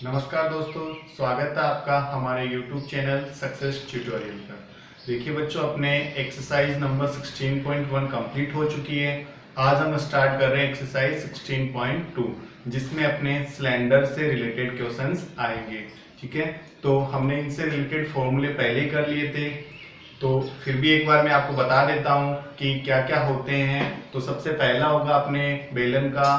नमस्कार दोस्तों, स्वागत है आपका हमारे YouTube चैनल सक्सेस ट्यूटोरियल पर। देखिए बच्चों, अपने एक्सरसाइज नंबर 16.1 कंप्लीट हो चुकी है। आज हम स्टार्ट कर रहे हैं एक्सरसाइज 16.2, जिसमें अपने सिलेंडर से रिलेटेड क्वेश्चंस आएंगे। ठीक है, तो हमने इनसे रिलेटेड फॉर्मूले पहले ही कर लिए थे, तो फिर भी एक बार मैं आपको बता देता हूँ कि क्या क्या होते हैं। तो सबसे पहला होगा अपने बेलन का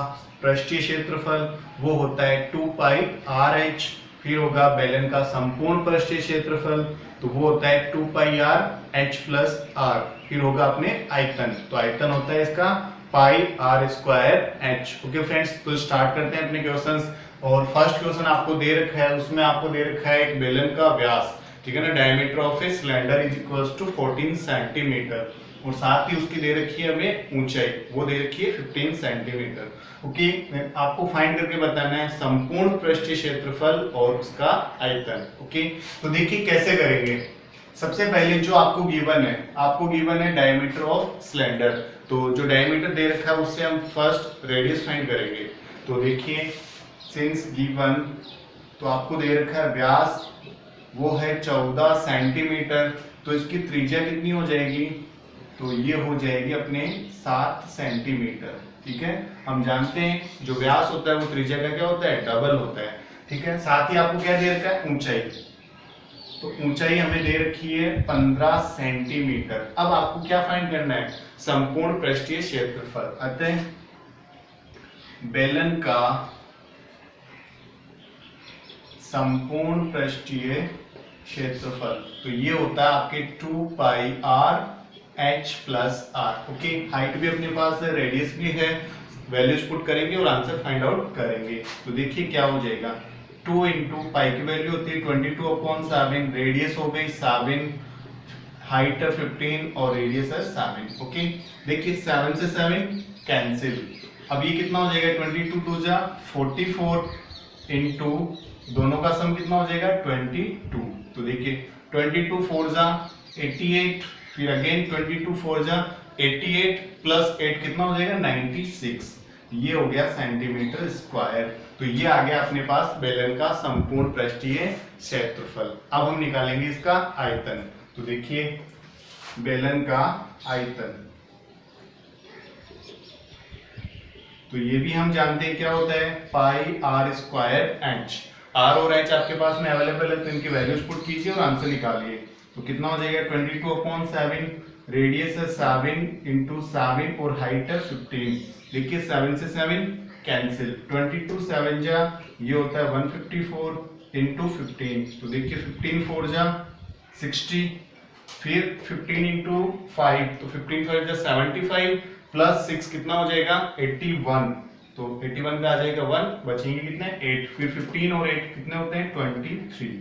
पृष्ठीय क्षेत्रफल, वो होता है 2 पाई आर एच। फिर होगा बेलन का संपूर्ण पृष्ठीय क्षेत्रफल, तो वो होता है 2 pi r h plus r. फिर होगा अपने आयतन, तो आयतन होता है इसका pi r square h. Okay friends, तो स्टार्ट करते हैं अपने क्वेश्चंस। और फर्स्ट क्वेश्चन आपको दे रखा है, उसमें आपको दे रखा है एक बेलन का व्यास, ठीक है ना, diameter of a cylinder is equals to 14 centimetre, और साथ ही उसकी दे रखी है हमें ऊंचाई, वो दे रखी है 15 सेंटीमीटर। ओके, आपको फाइंड करके बताना है संपूर्ण पृष्ठीय क्षेत्रफल और उसका आयतन। ओके, तो देखिए कैसे करेंगे। सबसे पहले जो आपको गिवन है डायमीटर ऑफ सिलेंडर, तो जो डायमीटर दे रखा है उससे हम फर्स्ट रेडियस फाइंड करेंगे। तो देखिए सिंस गिवन, तो आपको दे रखा है व्यास, वो है 14 सेंटीमीटर, तो इसकी त्रिज्या कितनी हो जाएगी, तो ये हो जाएगी अपने 7 सेंटीमीटर। ठीक है, हम जानते हैं जो व्यास होता है वो त्रिज्या का क्या होता है, डबल होता है। ठीक है, साथ ही आपको क्या दे रखा है, ऊंचाई, तो ऊंचाई हमें दे रखी है 15 सेंटीमीटर। अब आपको क्या फाइंड करना है, संपूर्ण पृष्ठीय क्षेत्रफल। अतः बेलन का संपूर्ण पृष्ठीय क्षेत्रफल, तो ये होता है आपके 2 pi r h plus r. Okay, height भी अपने पास है, रेडियस भी है, वैल्यूज पुट करेंगे और आंसर फाइंड आउट करेंगे। तो देखिए क्या हो जाएगा, 2 इंटू पाई की वैल्यू होती है 22/7, रेडियस हो गई 7, हाइट है 15 और रेडियस है 7। ओके, देखिए 7 से 7 कैंसिल, अब ये कितना हो जाएगा, 22 2 जा 44 इंटू दोनों का सम कितना हो जाएगा 22। तो देखिए 22 4 जा 88, फिर अगेन 22 4 जा 88 प्लस 8 कितना हो जाएगा 96, ये हो गया सेंटीमीटर स्क्वायर। तो ये आ गया अपने पास बेलन का संपूर्ण पृष्ठीय क्षेत्रफल। अब हम निकालेंगे इसका आयतन। तो देखिए बेलन का आयतन, तो ये भी हम जानते हैं क्या होता है, पाई आर स्क्वायर एच। आर और एच आपके पास में अवेलेबल है, तो इनकी वैल्यूज पुट कीजिए और आंसर निकालिए। तो कितना हो जाएगा 22/7, रेडियस है 7 इंटू 7 और हाइट है 15। देखिए 7 से 7 कैंसिल, 22 7 जा ये होता है 154 इंटू 15, तो देखिए 15 4 जा 60, फिर 15 इंटू 5, तो 15 5 जा 75 प्लस 6 कितना हो जाएगा 81, तो 81 का आ जाएगा 1, बचेंगे कितने 8, फिर 15 और 8 कितने होते हैं 23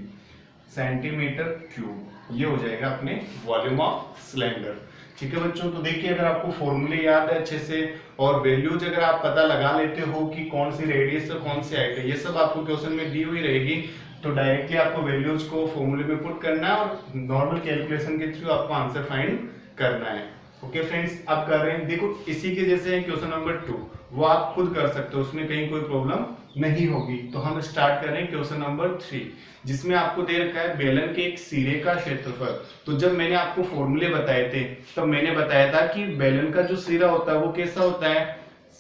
सेंटीमीटर क्यूब। ये हो जाएगा अपने वॉल्यूम ऑफ सिलेंडर। ठीक है बच्चों, तो देखिए अगर आपको फॉर्मूले याद है अच्छे से और वैल्यूज अगर आप पता लगा लेते हो कि कौन सी रेडियस है कौन सी हाइट है, ये सब आपको क्वेश्चन में दी हुई रहेगी, तो डायरेक्टली आपको वैल्यूज को फॉर्मूले में पुट करना है और नॉर्मल कैलकुलेशन के थ्रू आपको आंसर फाइंड करना है। ओके फ्रेंड्स, अब कर रहे हैं, देखो इसी के जैसे है क्वेश्चन नंबर 2, वो आप खुद कर सकते हो, उसमें कहीं कोई प्रॉब्लम नहीं होगी। तो हम स्टार्ट कर रहे हैं क्वेश्चन नंबर 3, जिसमें आपको दे रखा है बेलन के एक सिरे का क्षेत्रफल। तो जब मैंने आपको फॉर्मूले बताए थे तब मैंने बताया था कि बेलन का जो सिरा होता है वो कैसा होता है,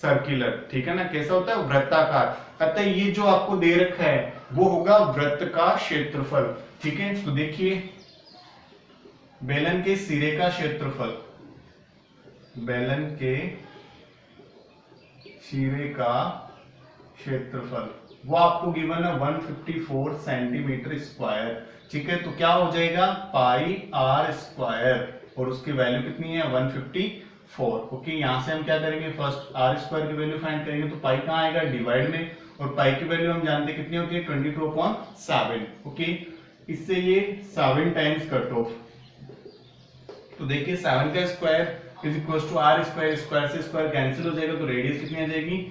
सर्कुलर, ठीक है ना, कैसा होता है, वृत्ताकार। अतः ये जो आपको दे रखा है वो होगा वृत्त का क्षेत्रफल। ठीक है, तो देखिए बेलन के सिरे का क्षेत्रफल, बेलन के सिरे का क्षेत्रफल वो आपको गिवन है 154 सेंटीमीटर स्क्वायर। ठीक है, तो क्या हो जाएगा पाई आर स्क्वायर, और उसकी वैल्यू कितनी है 154। ओके, यहां से हम क्या करेंगे, फर्स्ट आर स्क्वायर की वैल्यू फाइंड करेंगे, तो पाई कहां आएगा, डिवाइड में, और पाई की वैल्यू हम जानते कितनी होती है 22/7। ओके, इससे ये 7 टाइम्स कट ऑफ, तो देखिए 7 का square is equal to R square, square से स्क्वायर कैंसिल हो जाएगा, तो रेडियस कितनी आ जाएगी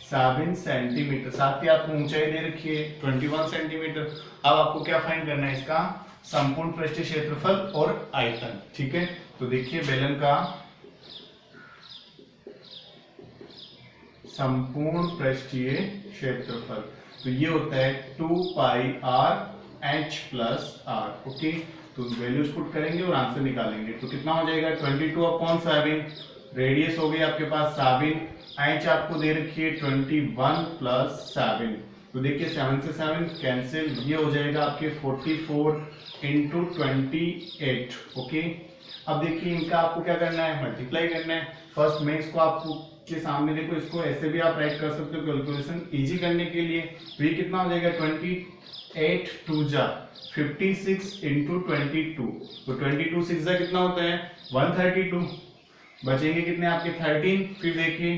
7 सेंटीमीटर। साथ ही आपको ऊंचाई दे रखी है 21 सेंटीमीटर। अब आपको क्या फाइंड करना है, इसका संपूर्ण पृष्ठीय क्षेत्रफल और आयतन। ठीक है, तो देखिए बेलन का संपूर्ण पृष्ठीय क्षेत्रफल, तो ये होता है 2 pi r h plus r. Okay, तो वैल्यूज पुट करेंगे और आंसर निकालेंगे। तो कितना हो जाएगा 22/7, रेडियस हो गई आपके पास 7, एच आपको दे रखी है 21 प्लस 7। तो देखिए 7 से 7 कैंसिल, ये हो जाएगा आपके 44 इंटू 28। ओके, अब देखिए इनका आपको क्या करना है, मल्टीप्लाई करना है। फर्स्ट में इसको आपको के सामने देखो, इसको ऐसे भी आप राइट कर सकते हो कैलकुलेशन इजी करने के लिए। तो ये कितना हो जाएगा 28 2 जा 56 इंटू 22। तो 22 6 जा कितना होता है 132, बचेंगे कितने आपके 13। फिर देखिए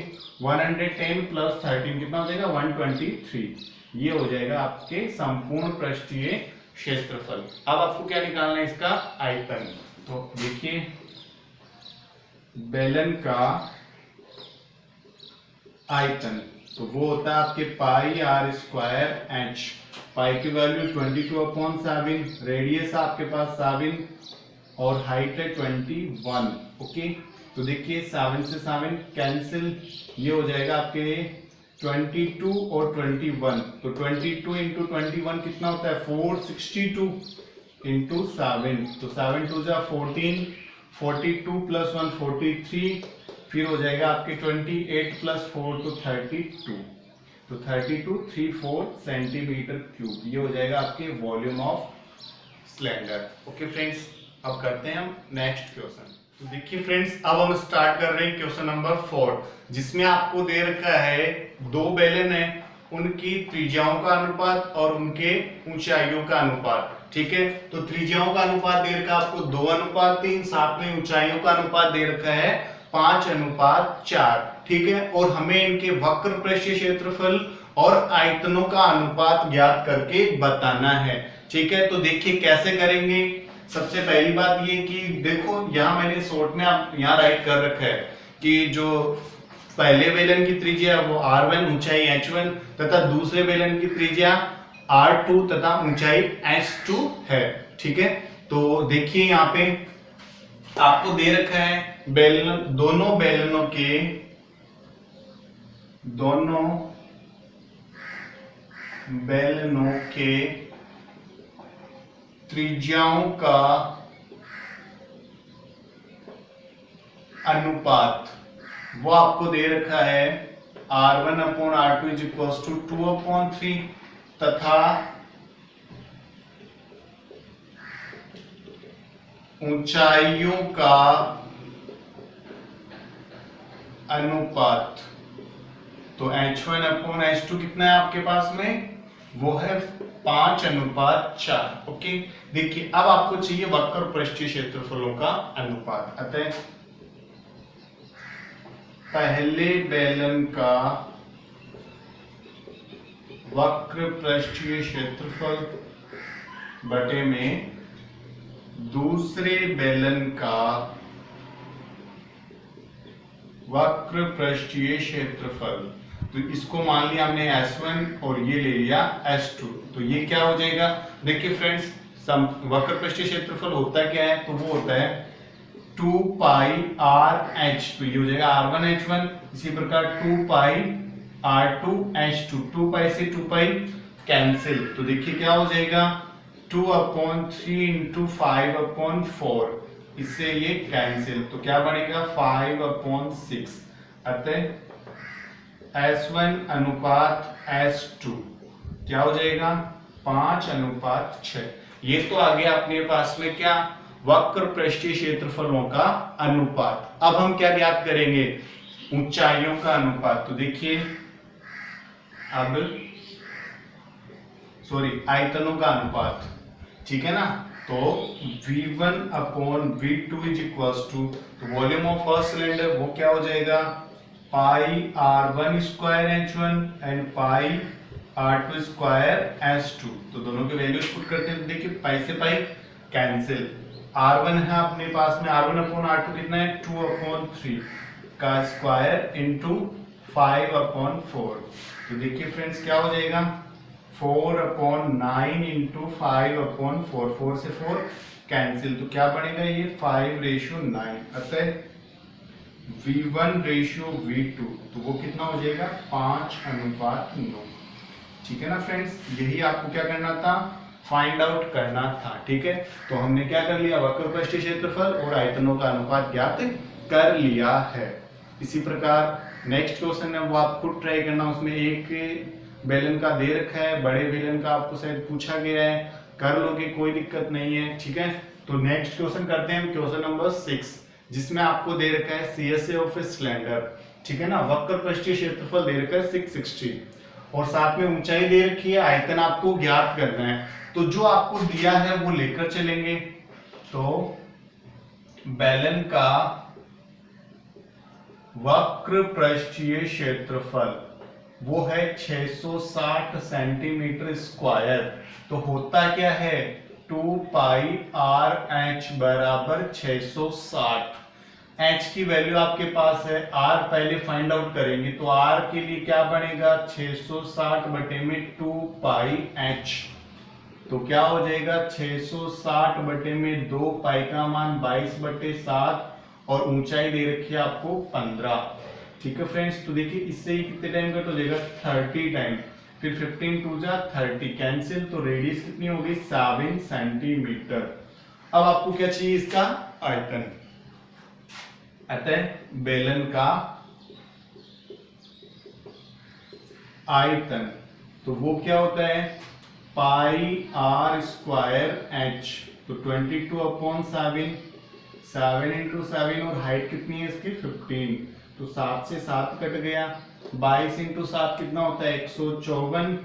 110 प्लस 13 कितना हो जाएगा 123। ये हो जाएगा आपके संपूर्ण पृष्ठीय क्षेत्रफल। अब आपको क्या निकालना है, इसका आयतन। तो देखिए बेलन का आयतन तो वो होता है आपके पाई आर स्क्वायर एच। पाई की वैल्यू 22/7, रेडियस आपके पास 7 और हाइट है 21। ओके, तो देखिए 7 से 7 कैंसिल, ये हो जाएगा आपके 22 और 21। तो 22 इंटू 21 कितना होता है 462 इंटू 7। तो 7 2 जा 14, 42 प्लस 1 43, फिर हो जाएगा आपके 28 प्लस 4 तो 32। तो 3234 सेंटीमीटर क्यूब, ये हो जाएगा आपके volume of cylinder. Okay friends, अब करते हैं हम नेक्स्ट क्वेश्चन। तो देखिए फ्रेंड्स, अब हम स्टार्ट कर रहे हैं क्वेश्चन नंबर 4, जिसमें आपको दे रखा है दो बेलन है, उनकी त्रिज्याओं का अनुपात और उनके ऊंचाइयों का अनुपात। ठीक है, तो त्रिज्याओं का अनुपात दे रखा है आपको 2:3, साथ में ऊंचाइयों का अनुपात दे रखा है 5:4। ठीक है, और हमें इनके वक्र पृष्ठीय क्षेत्रफल और आयतनों का अनुपात ज्ञात करके बताना है। ठीक है, तो देखिए कैसे करेंगे। सबसे पहली बात ये कि देखो यहाँ मैंने शॉर्ट में आप यहाँ राइट कर रखा है कि जो पहले बेलन की त्रिज्या वो r1, ऊंचाई h1 तथा दूसरे बेलन की त्रिज्या r2 तथा ऊंचाई h2 है। ठीक है, तो देखिए यहाँ पे आपको दे रखा है बेलन, दोनों बेलनों के त्रिज्याओं का अनुपात वो आपको दे रखा है r1/r2 = 2/3 तथा ऊंचाइयों का अनुपात तो h1/h2 कितना है आपके पास में, वो है 5:4। ओके, देखिए अब आपको चाहिए वक्र पृष्ठीय क्षेत्रफलों का अनुपात। अतः पहले बेलन का वक्र पृष्ठीय क्षेत्रफल बटे में दूसरे बेलन का वक्र पृष्ठीय क्षेत्रफल। तो इसको मान लिया हमने S1 और ये ले लिया S2। तो ये क्या हो जाएगा, देखिए फ्रेंड्स वक्र पृष्ठीय क्षेत्रफल होता क्या है, तो वो होता है 2 पाई आर एच। तो ये हो जाएगा r1 h1, इसी प्रकार 2 पाई r2 h2। 2 पाई से 2 पाई कैंसिल, तो देखिए क्या हो जाएगा 2/3 इंटू 5/4, इससे ये कैंसिल, तो क्या बनेगा 5/6। अतः S1 अनुपात S2 क्या हो जाएगा 5:6। ये तो आ गया अपने पास में क्या, वक्र पृष्ठीय क्षेत्रफलों का अनुपात। अब हम क्या ज्ञात करेंगे, ऊंचाइयों का अनुपात। तो देखिए अब आयतनों का अनुपात। ठीक है ना, तो V1/V2 तो वॉल्यूम ऑफ फर्स्ट सिलेंडर वो क्या हो जाएगा पाई r1 square h1 and pi r2 square h2। तो दोनों के वैल्यूज पुट करते हैं, तो देखिए पाई से पाई कैंसिल। r1 है अपने पास में, r1/r2 कितना है 2/3 का स्क्वायर इंटू 5/4। तो देखिए फ्रेंड्स क्या हो जाएगा 4/9 इंटू 5/4, 4 से 4 कैंसिल, तो क्या बनेगा ये 5:9। अतः V1:V2 तो वो कितना हो जाएगा 5:9। ठीक है ना फ्रेंड्स, यही आपको क्या करना था, फाइंड आउट करना था। ठीक है, तो हमने क्या कर लिया, वक्रपृष्ठीय क्षेत्रफल और आयतनों का अनुपात ज्ञात कर लिया है। इसी प्रकार नेक्स्ट क्वेश्चन है वो आप खुद ट्राई करना, उसमें एक बेलन का दे रखा है, बड़े बेलन का आपको शायद पूछा गया है, कर लोगे कोई दिक्कत नहीं है। ठीक है, तो नेक्स्ट क्वेश्चन करते हैं क्वेश्चन नंबर 6, जिसमें आपको दे रखा है CSA ऑफ ए सिलेंडर। ठीक है ना, वक्रपृष्ठीय क्षेत्रफल दे रखा है 660 और साथ में ऊंचाई दे रखी है, आयतन आपको ज्ञात करना है। तो जो आपको दिया है वो लेकर चलेंगे। तो बेलन का वक्रपृष्ठीय क्षेत्रफल वो है 660 सेंटीमीटर स्क्वायर। तो होता क्या है, 2 पाई आर एच बराबर 660। एच की वैल्यू आपके पास है, आर पहले फाइंड आउट करेंगे। तो आर के लिए क्या बनेगा, 660 बटे में 2 पाई एच। तो क्या हो जाएगा, 660 बटे में 2 पाई का मान 22 बटे 7 और ऊंचाई दे रखी है आपको 15। ठीक है फ्रेंड्स, तो देखिए इससे ही कितने टाइम कट हो जाएगा, 30 टाइम। फिर 15 टू जा 30 कैंसिल, तो रेडियस कितनी हो गई, 7 सेंटीमीटर। अब आपको क्या चाहिए, इसका आयतन। अतः बेलन का आयतन तो वो क्या होता है, पाई आर स्क्वायर एच। तो 22/7, 7 इंटू 7 और हाइट कितनी है इसकी 15। तो 7 से 7 कट गया, 22 इंटू 7 कितना होता है 154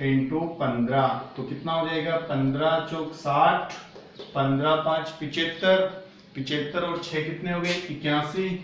इंटू 15। तो कितना हो जाएगा, 15 चौक 60, 15 5 75, 75 और 6 कितने हो गए 81।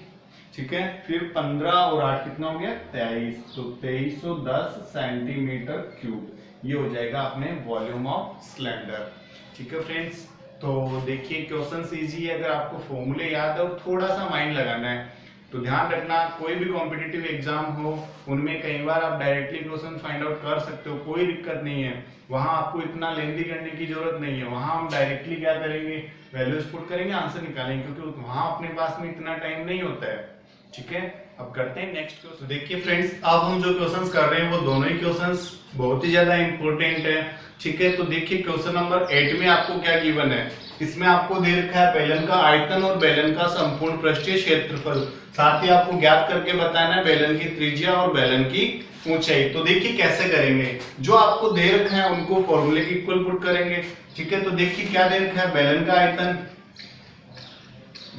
ठीक है, फिर 15 और 8 कितना हो गया 23। तो 2310 सेंटीमीटर क्यूब ये हो जाएगा अपने वॉल्यूम ऑफ सिलेंडर। ठीक है फ्रेंड्स, तो देखिए क्वेश्चन इजी है, अगर आपको फॉर्मूले याद है और थोड़ा सा माइंड लगाना है तो ध्यान रखना, कोई भी कॉम्पिटिटिव एग्जाम हो उनमें कई बार आप डायरेक्टली क्वेश्चन फाइंड आउट कर सकते हो, कोई दिक्कत नहीं है। वहां आपको इतना लेंदी करने की जरूरत नहीं है, वहां हम डायरेक्टली क्या करेंगे, वैल्यूज पुट करेंगे, आंसर निकालेंगे, क्योंकि वहां अपने पास में इतना टाइम नहीं होता है। ठीक है, अब करते हैं नेक्स्ट क्वेश्चन। देखिए फ्रेंड्स, अब हम जो क्वेश्चंस कर रहे हैं वो दोनों ही क्वेश्चंस बहुत ही ज्यादा इंपॉर्टेंट है। ठीक है, तो देखिए क्वेश्चन नंबर 8 में आपको क्या गिवन है, इसमें आपको दे रखा है बेलन का आयतन और बेलन का संपूर्ण पृष्ठीय क्षेत्रफल, साथ ही आपको ज्ञात करके बताना है बेलन की त्रिज्या और बेलन की ऊंचाई। तो देखिए कैसे करेंगे, जो आपको दे रखा है उनको फॉर्मूले की इक्वल पुट करेंगे। ठीक है, तो देखिए क्या दे रखा है, बेलन का आयतन,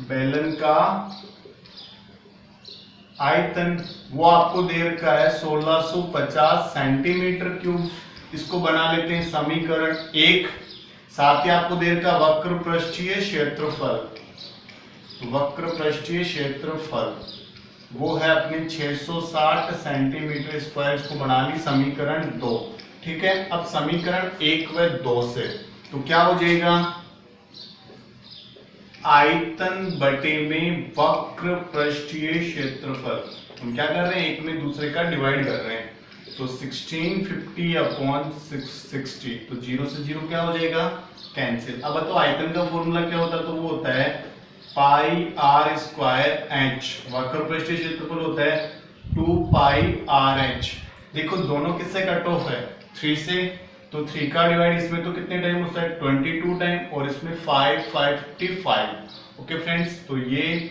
बेलन का आयतन वो आपको दे रखा है 1650 सेंटीमीटर क्यूब। इसको बना लेते हैं समीकरण 1। साथ ही आपको दे रखा वक्र पृष्ठीय क्षेत्रफल, वक्र पृष्ठीय क्षेत्रफल वो है अपने 660 सेंटीमीटर स्क्वायर। इसको बना ली समीकरण 2। ठीक है, अब समीकरण 1 व 2 से तो क्या हो जाएगा, आयतन बटे में वक्र पृष्ठीय क्षेत्रफल, हम क्या कर रहे हैं, एक में दूसरे का डिवाइड कर रहे हैं। तो 1650/660, तो 0 से 0 क्या हो जाएगा, कैंसिल। अब तो आयतन का फॉर्मूला क्या होता है, तो वो होता है पाई आर स्क्वायर एच। वक्र पृष्ठीय क्षेत्रफल होता है 2 पाई आर एच। देखो दोनों किससे कट ऑफ है, 3 से, तो 3 का डिवाइड इसमें तो कितने टाइम होता है 22 टाइम और इसमें 555। ओके फ्रेंड्स, तो ये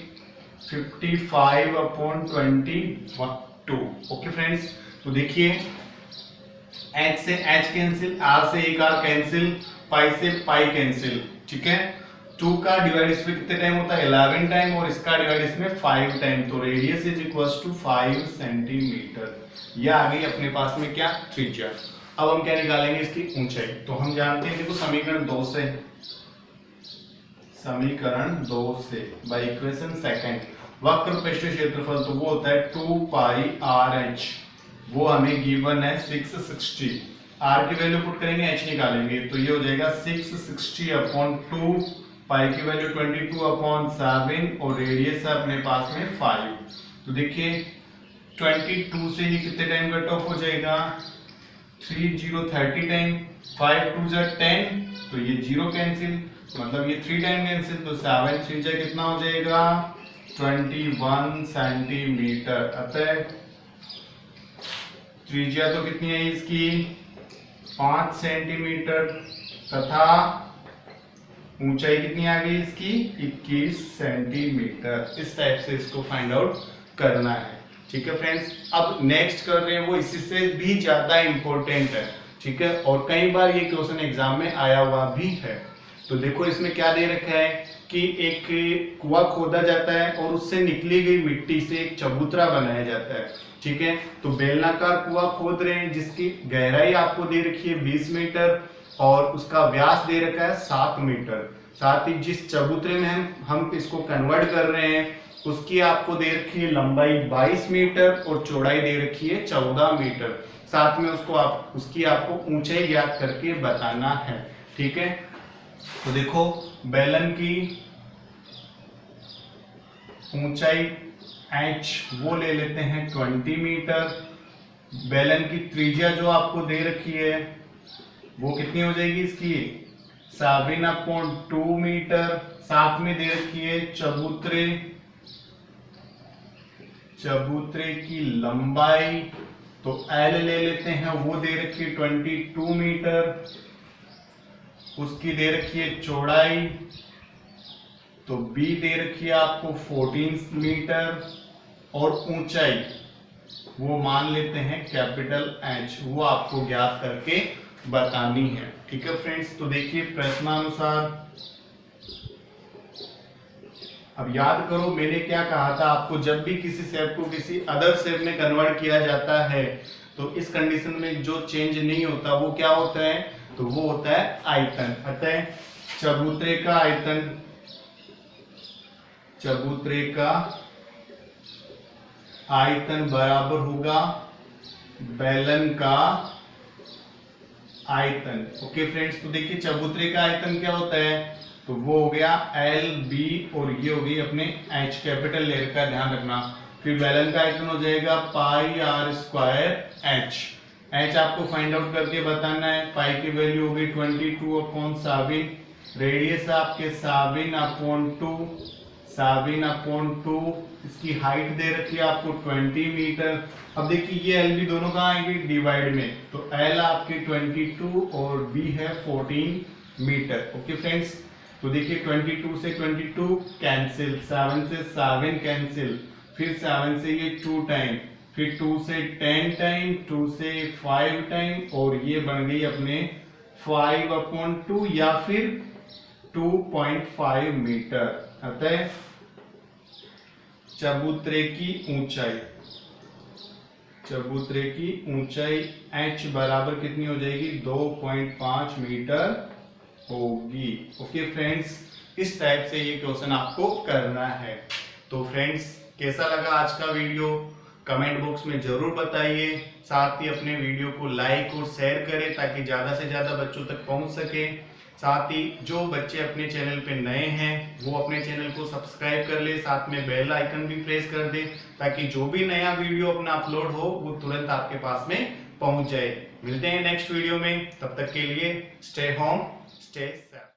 55/22। ओके फ्रेंड्स, तो देखिए h से h कैंसिल, r से एक r कैंसिल, पाई से पाई कैंसिल। ठीक है, 2 का डिवाइड इसमें कितने टाइम होता है 11 टाइम और इसका डिवाइड इसमें 5 टाइम। तो radius is equals to 5 centimetre. यह आ गई अपने पास में क्या, त्रिज्या। अब हम क्या निकालेंगे, इसकी ऊंचाई। तो हम जानते हैं, देखो समीकरण 2 से, समीकरण 2 से बाय इक्वेशन सेकंड, वक्र पृष्ठीय क्षेत्रफल तो वो होता है 2 पाई आर एच, वो हमें गिवन है 660। आर की वैल्यू पुट करेंगे, एच निकालेंगे, तो ये हो जाएगा 660/2, पाई की वैल्यू 22/7 और रेडियस है अपने पास में 5। तो देखिए 22 से ये कितने टाइम कट ऑफ हो जाएगा, 30 टाइम, 5 2 जा 10, तो ये 0 कैंसिल, मतलब ये 3 टाइम कैंसिल, तो 7 3 जा कितना हो जाएगा 21 सेंटीमीटर। अतः त्रिज्या तो कितनी है इसकी 5 सेंटीमीटर तथा ऊंचाई कितनी आ गई इसकी 21 सेंटीमीटर। इस टाइप से इसको फाइंड आउट करना है। ठीक है फ्रेंड्स, अब नेक्स्ट कर रहे हैं वो इसी से भी ज्यादा इंपॉर्टेंट है। ठीक है, और कई बार ये क्वेश्चन एग्जाम में आया हुआ भी है। तो देखो इसमें क्या दे रखा है कि एक कुआं खोदा जाता है और उससे निकली गई मिट्टी से एक चबूतरा बनाया जाता है। ठीक है, तो बेलनाकार कुआं खोद रहे हैं जिसकी गहराई आपको दे रखी है 20 मीटर और उसका व्यास दे रखा है 7 मीटर। साथ ही जिस चबूतरे में हम इसको कन्वर्ट कर रहे हैं उसकी आपको दे रखी है लंबाई 22 मीटर और चौड़ाई दे रखी है 14 मीटर। साथ में उसकी आपको ऊंचाई ज्ञात करके बताना है। ठीक है, तो देखो बेलन की ऊंचाई h वो ले लेते हैं 20 मीटर। बेलन की त्रिज्या जो आपको दे रखी है वो कितनी हो जाएगी इसकी 7/2 मीटर। साथ में दे रखी है चबूतरे की लंबाई, तो L ले लेते हैं, वो दे रखी है 22 मीटर। उसकी दे रखी है चौड़ाई, तो B दे रखी है आपको 14 मीटर और ऊंचाई वो मान लेते हैं कैपिटल H, वो आपको ज्ञात करके बतानी है। ठीक है फ्रेंड्स, तो देखिए प्रश्नानुसार अब याद करो मैंने क्या कहा था आपको, जब भी किसी शेप को किसी अदर शेप में कन्वर्ट किया जाता है तो इस कंडीशन में जो चेंज नहीं होता वो क्या होता है, तो वो होता है आयतन। अतः चबूतरे का आयतन बराबर होगा बेलन का आयतन। ओके फ्रेंड्स, तो देखिए चबूतरे का आयतन क्या होता है, तो वो हो गया L B और ये हो गई अपने H, कैपिटल लेयर का ध्यान रखना। फिर बेलन का आयतन हो जाएगा पाई r स्क्वायर H। H आपको फाइंड आउट करके बताना है। पाई की वैल्यू होगी 22/7। रेडियस आपके 7/2। इसकी हाइट दे रखी है आपको 20 मीटर। अब देखिए ये L B दोनों कहाँ आएंगे डिवाइड में, तो L आपके 22 और B है 14 मीटर। ओके फ्रेंड्स, तो देखिए 22 से 22 कैंसिल, 7 से 7 कैंसिल, फिर 7 से ये 2 टाइम, फिर 2 से 10 टाइम, 2 से 5 टाइम और ये बन गई अपने 5/2 या फिर 2.5 मीटर। अतः चबूतरे की ऊंचाई H बराबर कितनी हो जाएगी 2.5 मीटर होगी। ओके फ्रेंड्स, इस टाइप से ये क्वेश्चन आपको करना है। तो फ्रेंड्स कैसा लगा आज का वीडियो कमेंट बॉक्स में जरूर बताइए। साथ ही अपने वीडियो को लाइक और शेयर करें ताकि ज्यादा से ज्यादा बच्चों तक पहुंच सके। साथ ही जो बच्चे अपने चैनल पे नए हैं वो अपने चैनल को सब्सक्राइब कर ले, साथ में बेल आइकन भी प्रेस कर दे ताकि जो भी नया वीडियो अपना अपलोड हो वो तुरंत आपके पास में पहुंच जाए। मिलते हैं नेक्स्ट वीडियो में, तब तक के लिए स्टे होम स्टे सेफ।